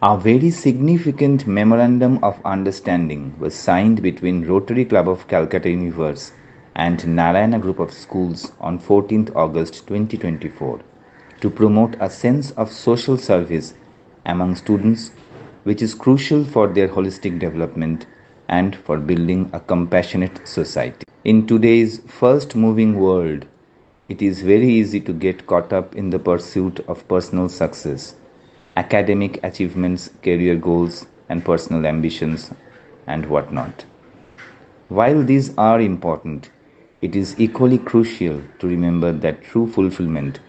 A very significant memorandum of understanding was signed between Rotary Club of Calcutta Universe and Narayana Group of Schools on 14th August 2024 to promote a sense of social service among students, which is crucial for their holistic development and for building a compassionate society. In today's fast moving world, it is very easy to get caught up in the pursuit of personal success, academic achievements, career goals, and personal ambitions, and whatnot. While these are important, it is equally crucial to remember that true fulfillment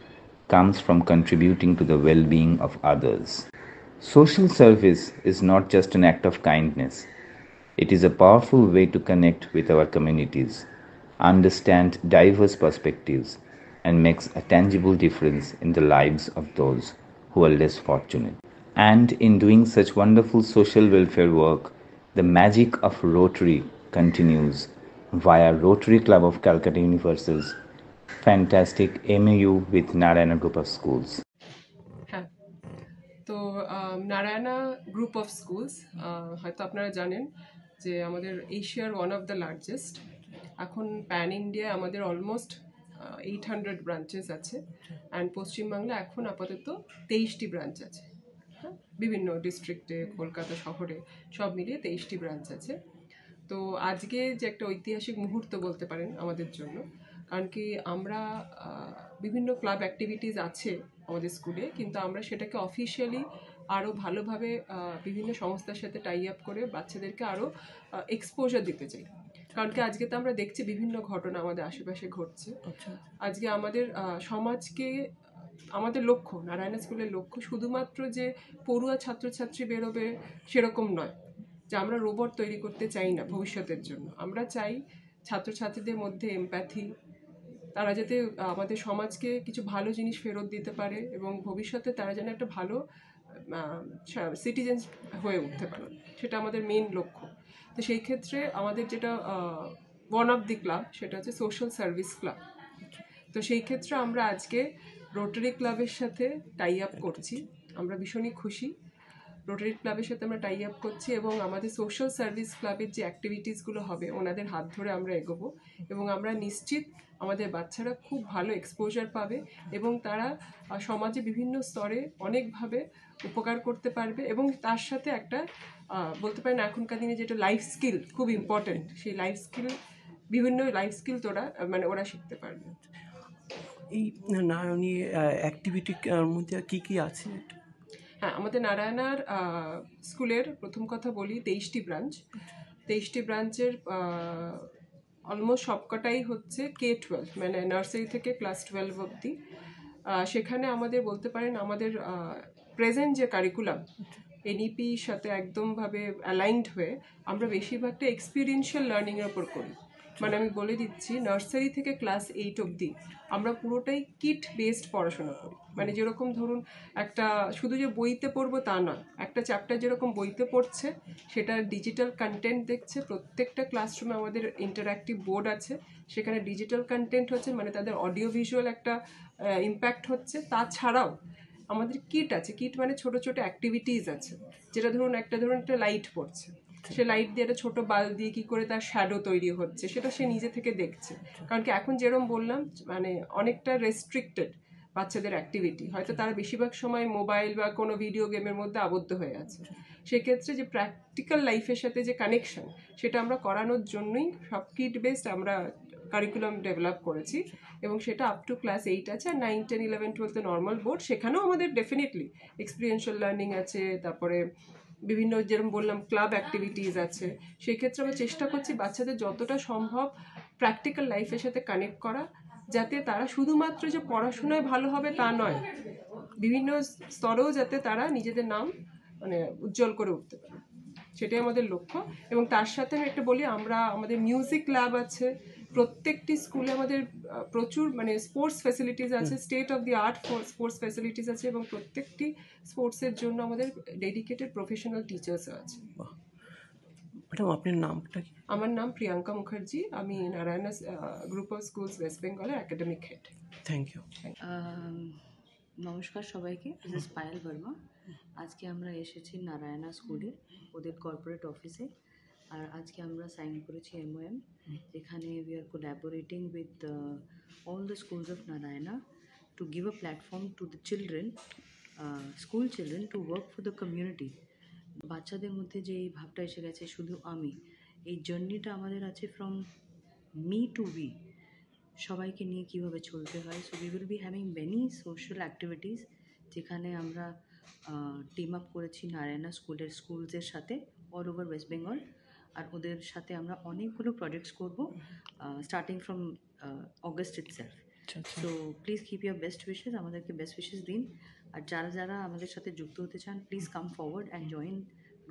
comes from contributing to the well being of others. Social service is not just an act of kindness, it is a powerful way to connect with our communities, understand diverse perspectives, and makes a tangible difference in the lives of those who are less fortunate. And in doing such wonderful social welfare work, the magic of Rotary continues via Rotary Club of Calcutta Universe's fantastic MOU with Narayana Group of Schools. হ্যাঁ, তো Narayana group of schools হয়তো আপনারা জানেন যে আমাদের এশিয়ার one of the largest. এখন pan India আমাদের অলমোস্ট 800 ব্রাঞ্চেস আছে, অ্যান্ড পশ্চিমবাংলা এখন আপাতত 23টি ব্রাঞ্চ আছে। হ্যাঁ, বিভিন্ন ডিস্ট্রিক্টে, কলকাতা শহরে সব মিলিয়ে 23টি ব্রাঞ্চ আছে। তো আজকে যে একটা ঐতিহাসিক মুহূর্ত বলতে পারেন আমাদের জন্য, কারণ কি আমরা বিভিন্ন ক্লাব অ্যাক্টিভিটিস আছে আমাদের স্কুলে, কিন্তু আমরা সেটাকে অফিসিয়ালি আরও ভালোভাবে বিভিন্ন সংস্থার সাথে টাই আপ করে বাচ্চাদেরকে আরও এক্সপোজার দিতে চাই। কারণ কি আজকে তো আমরা দেখছি বিভিন্ন ঘটনা আমাদের আশেপাশে ঘটছে। আজকে আমাদের সমাজকে, আমাদের লক্ষ্য, নারায়ণা স্কুলের লক্ষ্য শুধুমাত্র যে পড়ুয়া ছাত্রছাত্রী বেরোবে সেরকম নয়, যে আমরা রোবট তৈরি করতে চাই না ভবিষ্যতের জন্য। আমরা চাই ছাত্রছাত্রীদের মধ্যে এমপ্যাথি, তারা যাতে আমাদের সমাজকে কিছু ভালো জিনিস ফেরত দিতে পারে এবং ভবিষ্যতে তারা যেন একটা ভালো সিটিজেন হয়ে উঠতে পারে, সেটা আমাদের মেন লক্ষ্য। তো সেই ক্ষেত্রে আমাদের যেটা ওয়ান অফ দি ক্লাব, সেটা হচ্ছে সোশ্যাল সার্ভিস ক্লাব। তো সেই ক্ষেত্রে আমরা আজকে রোটারি ক্লাবের সাথে টাই আপ করছি। আমরা ভীষণই খুশি রোটারি ক্লাবের সাথে আমরা টাই আপ করছি, এবং আমাদের সোশ্যাল সার্ভিস ক্লাবের যে অ্যাক্টিভিটিসগুলো হবে ওনাদের হাত ধরে আমরা এগোবো, এবং আমরা নিশ্চিত আমাদের বাচ্চারা খুব ভালো এক্সপোজার পাবে এবং তারা সমাজে বিভিন্ন স্তরে অনেকভাবে উপকার করতে পারবে, এবং তার সাথে একটা বলতে পারেন এখনকার দিনে যেটা লাইফ স্কিল খুব ইম্পর্টেন্ট, সেই লাইফ স্কিল, বিভিন্ন লাইফ স্কিল ওরা শিখতে পারবে। এই নারায়ণী অ্যাক্টিভিটির মধ্যে কী কী আছে? হ্যাঁ, আমাদের নারায়ণার স্কুলের প্রথম কথা বলি 23টি ব্রাঞ্চ। 23টি ব্রাঞ্চের অলমোস্ট সবকটাই হচ্ছে K-12, মানে নার্সারি থেকে ক্লাস 12 অবধি। সেখানে আমাদের বলতে পারেন আমাদের প্রেজেন্ট যে কারিকুলাম এনইপির সাথে একদমভাবে অ্যালাইনড হয়ে আমরা বেশিরভাগটা এক্সপিরিয়েন্সিয়াল লার্নিংয়ের ওপর করি। মানে আমি বলে দিচ্ছি, নার্সারি থেকে ক্লাস 8 অবধি আমরা পুরোটাই কিট বেসড পড়াশোনা করি। মানে যেরকম ধরুন একটা শুধু যে বইতে পড়বো তা নয়, একটা চ্যাপ্টার যেরকম বইতে পড়ছে সেটা ডিজিটাল কন্টেন্ট দেখছে। প্রত্যেকটা ক্লাসরুমে আমাদের ইন্টারঅ্যাক্টিভ বোর্ড আছে, সেখানে ডিজিটাল কন্টেন্ট হচ্ছে, মানে তাদের অডিও ভিজুয়াল একটা ইম্প্যাক্ট হচ্ছে। তাছাড়াও আমাদের কিট আছে, কিট মানে ছোট ছোট অ্যাক্টিভিটিস আছে, যেটা ধরুন একটা লাইট পড়ছে, সে লাইট দিয়ে একটা ছোটো বাল্ব দিয়ে কী করে তার শ্যাডো তৈরি হচ্ছে সেটা সে নিজে থেকে দেখছে। কারণ কি এখন যেরকম বললাম, মানে অনেকটা রেস্ট্রিক্টেড বাচ্চাদের অ্যাক্টিভিটি, হয়তো তারা বেশিরভাগ সময় মোবাইল বা কোনো ভিডিও গেমের মধ্যে আবদ্ধ হয়ে আছে। সেক্ষেত্রে যে প্র্যাকটিক্যাল লাইফের সাথে যে কানেকশন, সেটা আমরা করানোর জন্যই সব কিট বেসড আমরা কারিকুলাম ডেভেলপ করেছি, এবং সেটা আপ টু ক্লাস 8 আছে। আর 9, 10, 11, 12 নর্মাল বোর্ড, সেখানেও আমাদের ডেফিনেটলি এক্সপিরিয়েন্সিয়াল লার্নিং আছে, তারপরে বিভিন্ন যেরকম বললাম ক্লাব অ্যাক্টিভিটিস আছে। সেই ক্ষেত্রে আমরা চেষ্টা করছি বাচ্চাদের যতটা সম্ভব প্র্যাকটিক্যাল লাইফের সাথে কানেক্ট করা, যাতে তারা শুধুমাত্র যে পড়াশোনায় ভালো হবে তা নয়, বিভিন্ন স্তরেও যাতে তারা নিজেদের নাম মানে উজ্জ্বল করে উঠতে পারে, সেটাই আমাদের লক্ষ্য। এবং তার সাথে আমি একটা বলি, আমরা আমাদের মিউজিক ল্যাব আছে প্রত্যেকটি স্কুলে, আমাদের প্রচুর মানে স্পোর্টস ফ্যাসিলিটিস আছে, state of the art sports facilities আছে, এবং প্রত্যেকটি স্পোর্টসের জন্য আমাদের ডেডিকেটেড প্রফেশনাল টিচার্সও আছে। ম্যাডাম আপনার নামটা কি? আমার নাম প্রিয়াঙ্কা মুখার্জি, আমি Narayana group of schools West বেঙ্গলের একাডেমিক হেড। Thank you. নমস্কার সবাইকে, দিস ইজ পায়েল বর্মা। আজকে আমরা এসেছি নারায়ণা স্কুলে, ওদের কর্পোরেট অফিসে। আর আজকে আমরা সাইন করেছি MOM, যেখানে we are collaborating with all the schools of Narayana to give a platform to the children, school children to work for the community. বাচ্চাদের মধ্যে যে এই ভাবটা এসে গেছে শুধু আমি, এই জার্নিটা আমাদের আছে ফ্রম মি টু উই, সবাইকে নিয়ে কীভাবে চলতে হয়। So we will be having many social activities, যেখানে আমরা টিম আপ করেছি নারায়ণা স্কুলসের সাথে অল ওভার ওয়েস্ট বেঙ্গল। আর ওদের সাথে আমরা অনেকগুলো প্রজেক্টস করব starting from August itself. So please keep your best wishes, আমাদেরকে বেস্ট উইশেস দিন। আর যারা যারা আমাদের সাথে যুক্ত হতে চান, please come forward and join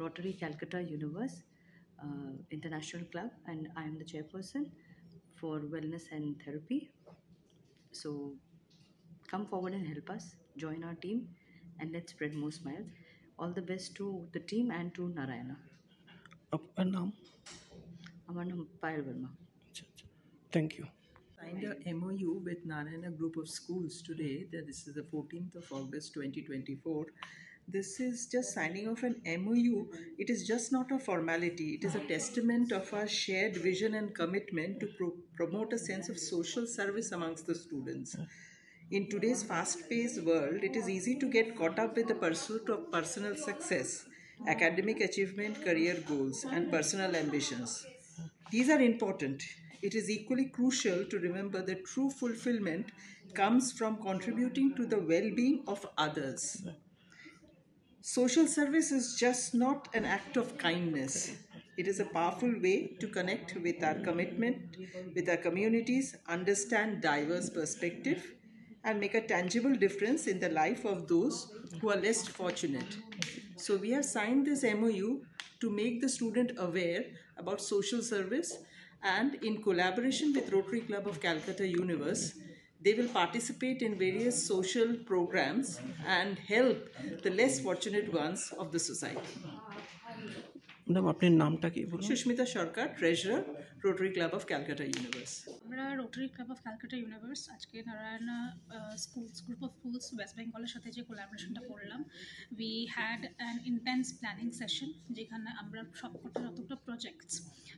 Rotary Calcutta universe International Club, and I am the chairperson for wellness and therapy. So come forward and help us, join our team, and let's spread more smiles. All the best to the team and to Narayana. আপনার নাম? আমার নাম Payel Barma. Thank you. Signed a MOU with Narayana Group of Schools today. That this is the 14th of August 2024. This is just signing of an MOU. It is just not a formality. It is a testament of our shared vision and commitment to promote a sense of social service amongst the students. In today's fast-paced world, it is easy to get caught up with the pursuit of personal success, academic achievement, career goals, and personal ambitions. These are important. It is equally crucial to remember that true fulfillment comes from contributing to the well-being of others. Social service is just not an act of kindness. It is a powerful way to connect with our commitment, with our communities, understand diverse perspective, and make a tangible difference in the life of those who are less fortunate. So we have signed this MOU to make the student aware about social service, and in collaboration with Rotary Club of Calcutta Universe, they will participate in various social programs and help the less fortunate ones of the society. Madam আপনার নামটা কি বলুন? Shushmita Sarkar, Treasurer, Rotary Club of Calcutta Universe. আমরা Rotary Club of Calcutta Universe আজকে Narayana group of schools West বেঙ্গলের সাথে যে কোলাবোরেশনটা করলাম, we had an intense planning session, যেখানে আমরা সবকটা যতটা প্রজেক্টস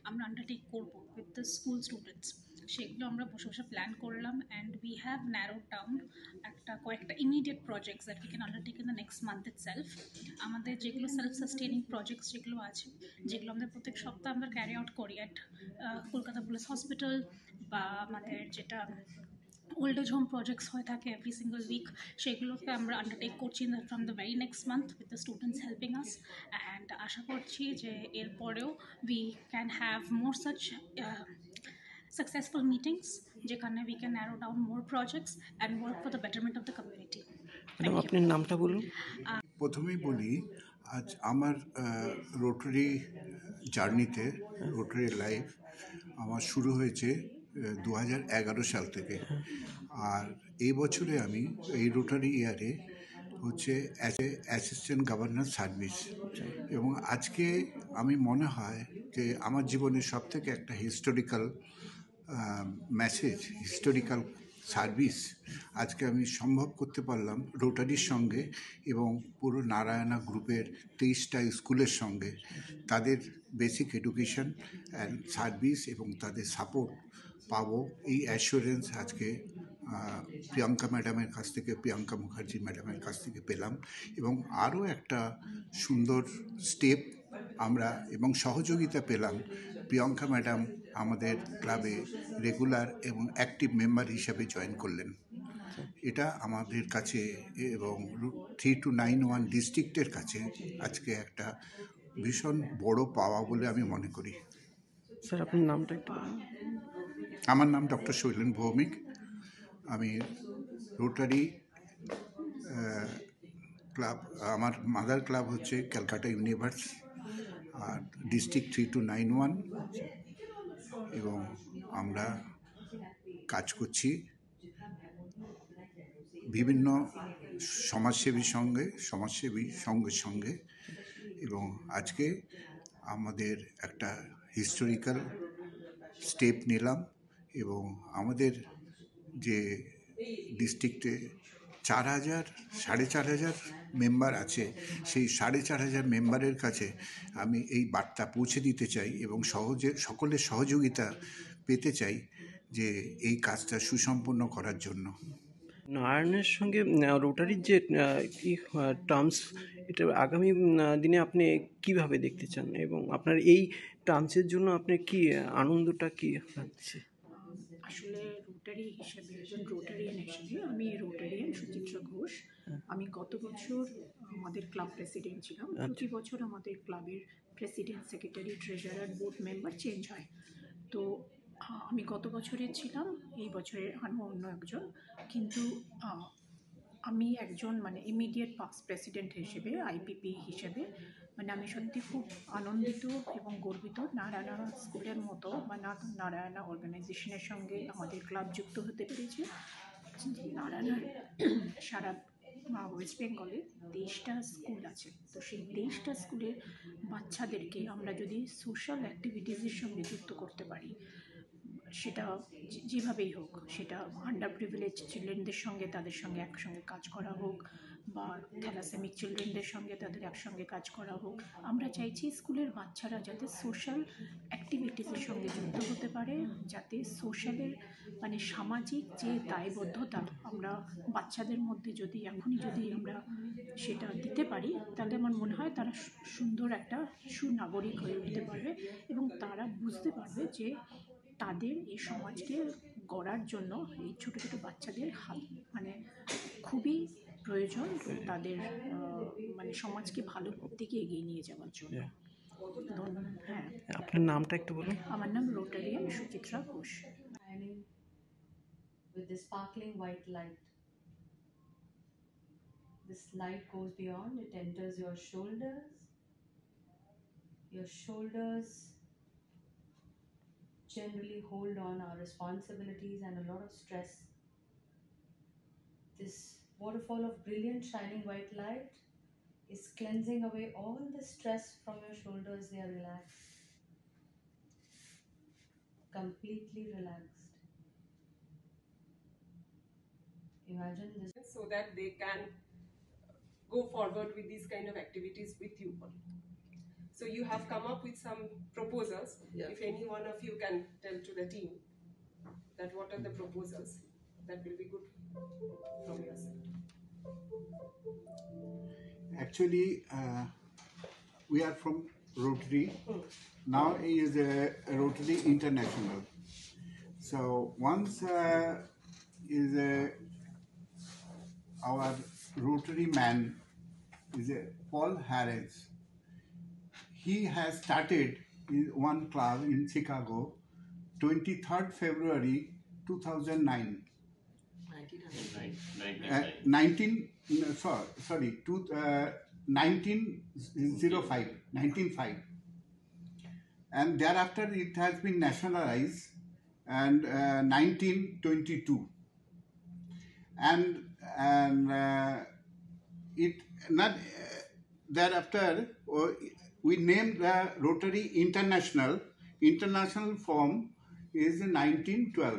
আমরা আন্ডারটেক করবো উইথ দ্য স্কুল স্টুডেন্টস, সেগুলো আমরা বসে বসে প্ল্যান করলাম। And we have narrowed down কয়েকটা immediate projects that we can undertake in the next month itself. আমাদের যেগুলো সেলফ সাস্টেনিং প্রজেক্টস যেগুলো আছে, যেগুলো আমাদের প্রত্যেক সপ্তাহে আমরা ক্যারি আউট করি অ্যাট কলকাতা পুলিশ হসপিটাল, বা আমাদের যেটা ওল্ড এজ হোম প্রজেক্টস হয়ে থাকে এভরি সিঙ্গল উইক, সেগুলোকে আমরা আন্ডারটেক করছি from the very next month with the students helping us. And আশা করছি যে এরপরেও we can have more such successful meetings, যেখানে we can narrow down more projects and work for the betterment of the community. Madam আপনার নামটা বলুন। প্রথমেই বলি, আজ আমার রোটারি জার্নিতে, রোটারি লাইফ আমার শুরু হয়েছে 2011 সাল থেকে। আর এই বছরে আমি এই রোটারি ইয়ারে হচ্ছে অ্যাসিস্ট্যান্ট গভর্নর সার্ভিস, এবং আজকে আমি মনে হয় যে আমার জীবনের সবথেকে একটা হিস্টোরিক্যাল মেসেজ, হিস্টোরিক্যাল সার্ভিস আজকে আমি সম্ভব করতে পারলাম রোটারির সঙ্গে এবং পুরো নারায়ণা গ্রুপের 23টা স্কুলের সঙ্গে। তাদের বেসিক এডুকেশন অ্যান্ড সার্ভিস এবং তাদের সাপোর্ট পাবো, এই অ্যাসুরেন্স আজকে প্রিয়াঙ্কা ম্যাডামের কাছ থেকে, প্রিয়াঙ্কা মুখার্জি ম্যাডামের কাছ থেকে পেলাম। এবং আরও একটা সুন্দর স্টেপ আমরা এবং সহযোগিতা পেলাম, প্রিয়াঙ্কা ম্যাডাম আমাদের ক্লাবে রেগুলার এবং অ্যাক্টিভ মেম্বার হিসাবে জয়েন করলেন। এটা আমাদের কাছে এবং 3291 ডিস্ট্রিক্টের কাছে আজকে একটা ভীষণ বড় পাওয়া বলে আমি মনে করি। স্যার আপনার নামটা একটু বলুন। আমার নাম ডক্টর শৈলেন ভৌমিক। আমি রোটারি ক্লাব, আমার মাদার ক্লাব হচ্ছে ক্যালকাটা ইউনিভার্স, আর ডিস্ট্রিক্ট 3291, এবং আমরা কাজ করছি বিভিন্ন সমাজসেবীর সঙ্গে, এবং আজকে আমাদের একটা হিস্টোরিক্যাল স্টেপ নিলাম এবং আমাদের যে ডিস্ট্রিক্টে 4,000 মেম্বার আছে। সেই 4,500 মেম্বারের কাছে আমি এই বার্তা পৌঁছে দিতে চাই এবং সকলের সহযোগিতা পেতে চাই যে এই কাজটা সুসম্পন্ন করার জন্য। নারায়ণের সঙ্গে রোটারির যে টার্মস, এটা আগামী দিনে আপনি কিভাবে দেখতে চান এবং আপনার এই টার্মসের জন্য আপনার কি আনন্দটা কি হচ্ছে? আসলে রোটারি হিসেবে, একজন রোটারিয়ান হিসেবে আমি রোটারিয়ান সুচিত্রা ঘোষ। আমি গত বছর আমাদের ক্লাব প্রেসিডেন্ট ছিলাম। প্রতি বছর আমাদের ক্লাবের president, secretary, treasurer, board member change হয়। তো আমি গত বছরে ছিলাম, এই বছরে আরও অন্য একজন। কিন্তু আমি একজন মানে ইমিডিয়েট পাস্ট প্রেসিডেন্ট হিসেবে, আইপিপি হিসেবে মানে আমি সত্যি খুব আনন্দিত এবং গর্বিত নারায়ণা স্কুলের মতো বা নারায়ণা অর্গানাইজেশনের সঙ্গে আমাদের ক্লাব যুক্ত হতে পেরেছে। নারায়ণার সারা ওয়েস্ট বেঙ্গলে 23টা স্কুল আছে। তো সেই 23টা স্কুলের বাচ্চাদেরকে আমরা যদি সোশ্যাল অ্যাক্টিভিটিসের সঙ্গে যুক্ত করতে পারি, সেটা যেভাবেই হোক, সেটা আন্ডার প্রিভিলেজ চিলড্রেনদের সঙ্গে তাদের সঙ্গে একসঙ্গে কাজ করা হোক বা থ্যালাসেমিক চিলড্রেনদের সঙ্গে তাদের একসঙ্গে কাজ করা হোক, আমরা চাইছি স্কুলের বাচ্চারা যাতে সোশ্যাল অ্যাক্টিভিটিসের সঙ্গে যুক্ত হতে পারে, যাতে সোশ্যালের মানে সামাজিক যে দায়বদ্ধতা আমরা বাচ্চাদের মধ্যে যদি আমরা সেটা দিতে পারি, তাহলে আমার মনে হয় তারা সুন্দর একটা সুনাগরিক হয়ে উঠতে পারবে এবং তারা বুঝতে পারবে যে তাদের এই সমাজকে গড়ার জন্য এই ছোটো ছোটো বাচ্চাদের হাত মানে খুবই প্রয়োজন তাদের মানে সমাজকে ভালো দিকে এগিয়ে নিয়ে যাওয়ার জন্য। হ্যাঁ, আপনার নামটা একটু বলুন। আমার নাম Rotarian Suchitra Ghosh. With the sparkling white light, this light goes beyond, it enters your shoulders. Your shoulders generally hold on our responsibilities and a lot of stress. This waterfall of brilliant shining white light is cleansing away all the stress from your shoulders. They are relaxed, completely relaxed. Imagine this. So that they can go forward with these kind of activities with you all. So you have come up with some proposals. Yeah. If any one of you can tell to the team that what are the proposals, that will be good from your side. Actually, we are from Rotary. Now is Rotary International. So once is our Rotary man is Paul Harris. He has started one club in Chicago, 23rd February 2009. 1905. And thereafter it has been nationalized and 1922. And it not thereafter we named the Rotary International. International form is 1912.